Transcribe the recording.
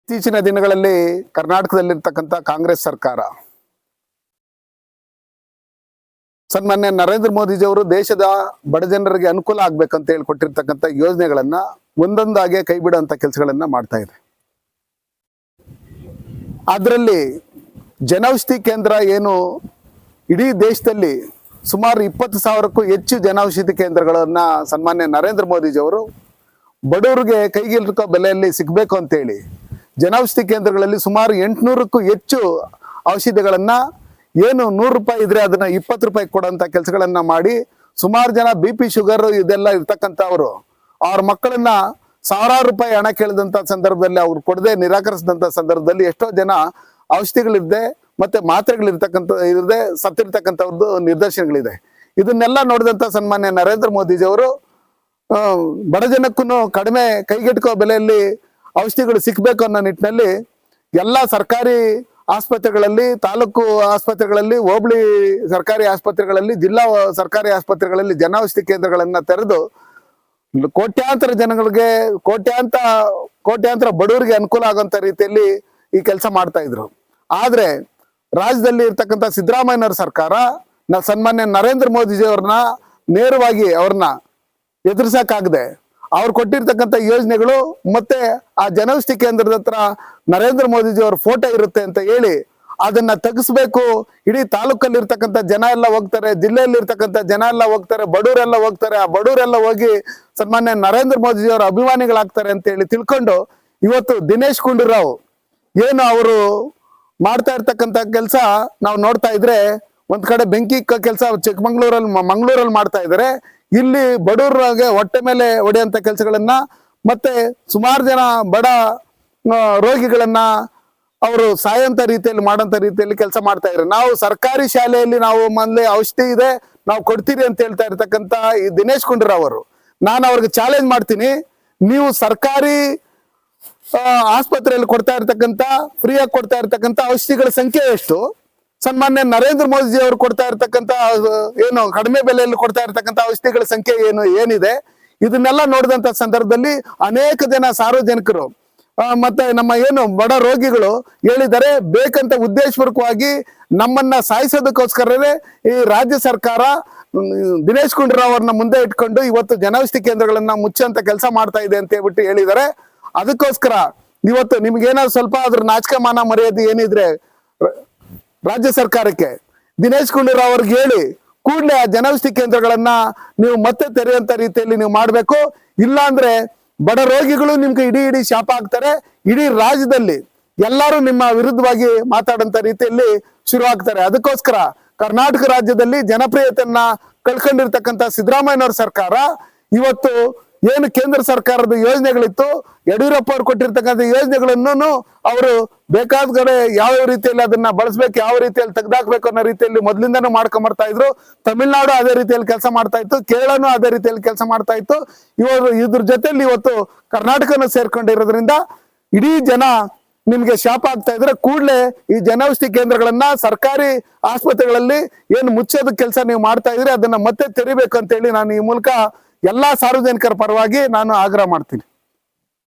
ಇತ್ತೀಚಿನ ದಿನಗಳಲ್ಲಿ ಕರ್ನಾಟಕದಲ್ಲಿರ್ತಕ್ಕಂಥ ಕಾಂಗ್ರೆಸ್ ಸರ್ಕಾರ ಸನ್ಮಾನ್ಯ ನರೇಂದ್ರ ಮೋದಿಜಿಯವರು ದೇಶದ ಬಡ ಜನರಿಗೆ ಅನುಕೂಲ ಆಗ್ಬೇಕಂತ ಹೇಳಿ ಕೊಟ್ಟಿರ್ತಕ್ಕಂಥ ಯೋಜನೆಗಳನ್ನ ಒಂದೊಂದಾಗೆ ಕೈ ಬಿಡುವಂತ ಕೆಲಸಗಳನ್ನ ಮಾಡ್ತಾ ಇದೆ. ಅದರಲ್ಲಿ ಜನೌಷಧಿ ಕೇಂದ್ರ ಏನು ಇಡೀ ದೇಶದಲ್ಲಿ ಸುಮಾರು 20,000ಕ್ಕೂ ಹೆಚ್ಚು ಜನೌಷಧಿ ಕೇಂದ್ರಗಳನ್ನ ಸನ್ಮಾನ್ಯ ನರೇಂದ್ರ ಮೋದಿಜಿಯವರು ಬಡವರಿಗೆ ಕೈಗೆಟುಕೋ ಬೆಲೆಯಲ್ಲಿ ಸಿಗಬೇಕು ಅಂತೇಳಿ ಜನೌಷಧಿ ಕೇಂದ್ರಗಳಲ್ಲಿ ಸುಮಾರು 800ಕ್ಕೂ ಹೆಚ್ಚು ಔಷಧಿಗಳನ್ನ ಏನು 100 ರೂಪಾಯಿ ಇದ್ರೆ ಅದನ್ನ 20 ರೂಪಾಯಿ ಕೊಡುವಂತ ಕೆಲಸಗಳನ್ನ ಮಾಡಿ ಸುಮಾರು ಜನ BP ಶುಗರ್ ಇದೆಲ್ಲ ಇರ್ತಕ್ಕಂಥವ್ರು ಅವ್ರ ಮಕ್ಕಳನ್ನ ಸಾವಿರಾರು ರೂಪಾಯಿ ಹಣ ಕೇಳಿದಂತ ಸಂದರ್ಭದಲ್ಲಿ ಅವ್ರು ಕೊಡದೆ ನಿರಾಕರಿಸಿದಂತ ಸಂದರ್ಭದಲ್ಲಿ ಎಷ್ಟೋ ಜನ ಔಷಧಿಗಳಿದೆ ಮತ್ತೆ ಮಾತ್ರೆಗಳಿರ್ತಕ್ಕಂಥ ಇರದೆ ಸತ್ತಿರ್ತಕ್ಕಂಥವ್ರದ್ದು ನಿದರ್ಶನಗಳಿದೆ. ಇದನ್ನೆಲ್ಲ ನೋಡಿದಂತ ಸನ್ಮಾನ್ಯ ನರೇಂದ್ರ ಮೋದಿಜಿಯವರು ಬಡ ಜನಕ್ಕೂ ಕಡಿಮೆ ಕೈಗೆಟುಕೋ ಬೆಲೆಯಲ್ಲಿ ಔಷಧಿಗಳು ಸಿಕ್ಬೇಕು ಅನ್ನೋ ನಿಟ್ಟಿನಲ್ಲಿ ಎಲ್ಲ ಸರ್ಕಾರಿ ಆಸ್ಪತ್ರೆಗಳಲ್ಲಿ, ತಾಲೂಕು ಆಸ್ಪತ್ರೆಗಳಲ್ಲಿ, ಹೋಬಳಿ ಸರ್ಕಾರಿ ಆಸ್ಪತ್ರೆಗಳಲ್ಲಿ, ಜಿಲ್ಲಾ ಸರ್ಕಾರಿ ಆಸ್ಪತ್ರೆಗಳಲ್ಲಿ ಜನೌಷಧಿ ಕೇಂದ್ರಗಳನ್ನ ತೆರೆದು ಕೋಟ್ಯಾಂತರ ಜನಗಳಿಗೆ ಕೋಟ್ಯಾಂತರ ಬಡವರಿಗೆ ಅನುಕೂಲ ಆಗುವಂತ ರೀತಿಯಲ್ಲಿ ಈ ಕೆಲಸ ಮಾಡ್ತಾ ಇದ್ರು. ಆದ್ರೆ ರಾಜ್ಯದಲ್ಲಿ ಇರ್ತಕ್ಕಂಥ ಸಿದ್ದರಾಮಯ್ಯನವರ ಸರ್ಕಾರ ಸನ್ಮಾನ್ಯ ನರೇಂದ್ರ ಮೋದಿಜಿಯವ್ರನ್ನ ನೇರವಾಗಿ ಅವ್ರನ್ನ ಎದುರಿಸಕ್ಕಾಗದೆ ಅವ್ರು ಕೊಟ್ಟಿರ್ತಕ್ಕಂಥ ಯೋಜನೆಗಳು ಮತ್ತೆ ಆ ಜನೌಷಧಿ ಕೇಂದ್ರದ ಹತ್ರ ನರೇಂದ್ರ ಮೋದಿಜಿ ಅವ್ರ ಫೋಟೋ ಇರುತ್ತೆ ಅಂತ ಹೇಳಿ ಅದನ್ನ ತೆಗಿಸ್ಬೇಕು. ಇಡೀ ತಾಲೂಕಲ್ಲಿ ಇರ್ತಕ್ಕಂಥ ಜನ ಎಲ್ಲ ಹೋಗ್ತಾರೆ, ಜಿಲ್ಲೆಯಲ್ಲಿ ಇರ್ತಕ್ಕಂಥ ಜನ ಎಲ್ಲ ಹೋಗ್ತಾರೆ, ಬಡವರೆಲ್ಲ ಹೋಗ್ತಾರೆ. ಆ ಬಡವರೆಲ್ಲ ಹೋಗಿ ಸನ್ಮಾನ್ಯ ನರೇಂದ್ರ ಮೋದಿಜಿ ಅವರ ಅಭಿಮಾನಿಗಳಾಗ್ತಾರೆ ಅಂತ ಹೇಳಿ ತಿಳ್ಕೊಂಡು ಇವತ್ತು ದಿನೇಶ್ ಗುಂಡೂರಾವ್ ಏನು ಅವರು ಮಾಡ್ತಾ ಇರ್ತಕ್ಕಂಥ ಕೆಲಸ ನಾವು ನೋಡ್ತಾ ಇದ್ರೆ ಒಂದ್ ಕಡೆ ಬೆಂಕಿ ಕೆಲಸ ಮಂಗಳೂರಲ್ಲಿ ಮಾಡ್ತಾ ಇದ್ದಾರೆ. ಇಲ್ಲಿ ಬಡವರಿಗೆ ಹೊಟ್ಟೆ ಮೇಲೆ ಹೊಡೆಯಂತ ಕೆಲಸಗಳನ್ನ ಮತ್ತೆ ಸುಮಾರು ಜನ ಬಡ ರೋಗಿಗಳನ್ನ ಅವರು ಸಾಯಂತ ರೀತಿಯಲ್ಲಿ ಮಾಡೋಂತ ರೀತಿಯಲ್ಲಿ ಕೆಲಸ ಮಾಡ್ತಾ ಇದ್ದಾರೆ. ನಾವು ಸರ್ಕಾರಿ ಶಾಲೆಯಲ್ಲಿ ನಾವು ಮೊದಲೇ ಔಷಧಿ ಇದೆ ನಾವು ಕೊಡ್ತೀರಿ ಅಂತ ಹೇಳ್ತಾ ಇರ್ತಕ್ಕಂಥ ಈ ದಿನೇಶ್ ಗುಂಡೂರಾವ್ ಅವರು, ನಾನು ಅವ್ರಿಗೆ ಚಾಲೆಂಜ್ ಮಾಡ್ತೀನಿ, ನೀವು ಸರ್ಕಾರಿ ಆಸ್ಪತ್ರೆಯಲ್ಲಿ ಕೊಡ್ತಾ ಇರ್ತಕ್ಕಂಥ ಫ್ರೀಯಾಗಿ ಕೊಡ್ತಾ ಇರ್ತಕ್ಕಂಥ ಔಷಧಿಗಳ ಸಂಖ್ಯೆ ಎಷ್ಟು? ಸನ್ಮಾನ್ಯ ನರೇಂದ್ರ ಮೋದಿಜಿ ಅವರು ಕೊಡ್ತಾ ಇರ್ತಕ್ಕಂಥ ಏನು ಕಡಿಮೆ ಬೆಲೆಯಲ್ಲಿ ಕೊಡ್ತಾ ಇರ್ತಕ್ಕಂಥ ಔಷಧಿಗಳ ಸಂಖ್ಯೆ ಏನಿದೆ? ಇದನ್ನೆಲ್ಲ ನೋಡಿದಂತ ಸಂದರ್ಭದಲ್ಲಿ ಅನೇಕ ಜನ ಸಾರ್ವಜನಿಕರು ಮತ್ತೆ ನಮ್ಮ ಏನು ಬಡ ರೋಗಿಗಳು ಹೇಳಿದರೆ ಬೇಕಂತ ಉದ್ದೇಶಪೂರ್ವಕವಾಗಿ ನಮ್ಮನ್ನ ಸಾಯಿಸೋದಕ್ಕೋಸ್ಕರವೇ ಈ ರಾಜ್ಯ ಸರ್ಕಾರ ದಿನೇಶ್ ಗುಂಡೂರಾವ್ ಅವ್ರನ್ನ ಮುಂದೆ ಇಟ್ಕೊಂಡು ಇವತ್ತು ಜನೌಷಧಿ ಕೇಂದ್ರಗಳನ್ನ ಮುಚ್ಚಂತ ಕೆಲಸ ಮಾಡ್ತಾ ಇದೆ ಅಂತ ಹೇಳ್ಬಿಟ್ಟು ಹೇಳಿದ್ದಾರೆ. ಅದಕ್ಕೋಸ್ಕರ ಇವತ್ತು ನಿಮ್ಗೇನಾದ್ರು ಸ್ವಲ್ಪ ಅದ್ರ ನಾಚಿಕೆ ಮಾನ ಮರ್ಯಾದೆ ಏನಿದ್ರೆ ರಾಜ್ಯ ಸರ್ಕಾರಕ್ಕೆ ದಿನೇಶ್ ಗುಂಡೂರಾವ್ ಅವ್ರಿಗೆ ಹೇಳಿ ಕೂಡಲೇ ಆ ಜನೌಷಧಿ ಕೇಂದ್ರಗಳನ್ನ ನೀವು ಮತ್ತೆ ತೆರೆಯುವಂತ ರೀತಿಯಲ್ಲಿ ನೀವು ಮಾಡ್ಬೇಕು. ಇಲ್ಲ ಅಂದ್ರೆ ಬಡ ರೋಗಿಗಳು ನಿಮ್ಗೆ ಇಡೀ ಶಾಪ ಆಗ್ತಾರೆ. ಇಡೀ ರಾಜ್ಯದಲ್ಲಿ ಎಲ್ಲರೂ ನಿಮ್ಮ ವಿರುದ್ಧವಾಗಿ ಮಾತಾಡಂತ ರೀತಿಯಲ್ಲಿ ಶುರು ಆಗ್ತಾರೆ. ಅದಕ್ಕೋಸ್ಕರ ಕರ್ನಾಟಕ ರಾಜ್ಯದಲ್ಲಿ ಜನಪ್ರಿಯತೆಯನ್ನ ಕಳ್ಕೊಂಡಿರ್ತಕ್ಕಂಥ ಸಿದ್ದರಾಮಯ್ಯನವರ ಸರ್ಕಾರ ಇವತ್ತು ಏನು ಕೇಂದ್ರ ಸರ್ಕಾರದ ಯೋಜನೆಗಳಿತ್ತು, ಯಡಿಯೂರಪ್ಪ ಅವ್ರು ಕೊಟ್ಟಿರ್ತಕ್ಕಂಥ ಯೋಜನೆಗಳನ್ನು ಅವರು ಬೇಕಾದ ಕಡೆ ಯಾವ ರೀತಿಯಲ್ಲಿ ಅದನ್ನ ಬಳಸ್ಬೇಕು, ಯಾವ ರೀತಿಯಲ್ಲಿ ತೆಗೆದಾಕ್ಬೇಕು ಅನ್ನೋ ರೀತಿಯಲ್ಲಿ ಮೊದಲಿಂದನೂ ಮಾಡ್ಕೊಂಡ್ ಬರ್ತಾ ಇದ್ರು. ತಮಿಳ್ನಾಡು ಅದೇ ರೀತಿಯಲ್ಲಿ ಕೆಲಸ ಮಾಡ್ತಾ ಇತ್ತು, ಕೇರಳನೂ ಅದೇ ರೀತಿಯಲ್ಲಿ ಕೆಲಸ ಮಾಡ್ತಾ ಇತ್ತು. ಇದ್ರ ಜೊತೆಲಿ ಇವತ್ತು ಕರ್ನಾಟಕನ ಸೇರ್ಕೊಂಡಿರೋದ್ರಿಂದ ಇಡೀ ಜನ ನಿಮ್ಗೆ ಶಾಪ ಆಗ್ತಾ ಇದ್ರೆ ಕೂಡಲೇ ಈ ಜನೌಷಧಿ ಕೇಂದ್ರಗಳನ್ನ ಸರ್ಕಾರಿ ಆಸ್ಪತ್ರೆಗಳಲ್ಲಿ ಏನು ಮುಚ್ಚೋದ ಕೆಲಸ ನೀವು ಮಾಡ್ತಾ ಇದ್ರೆ ಅದನ್ನ ಮತ್ತೆ ತೆರಿಬೇಕು ಅಂತ ಹೇಳಿ ನಾನು ಈ ಮೂಲಕ ಎಲ್ಲಾ ಸಾರ್ವಜನಿಕರ ಪರವಾಗಿ ನಾನು ಆಗ್ರಹ ಮಾಡ್ತೀನಿ.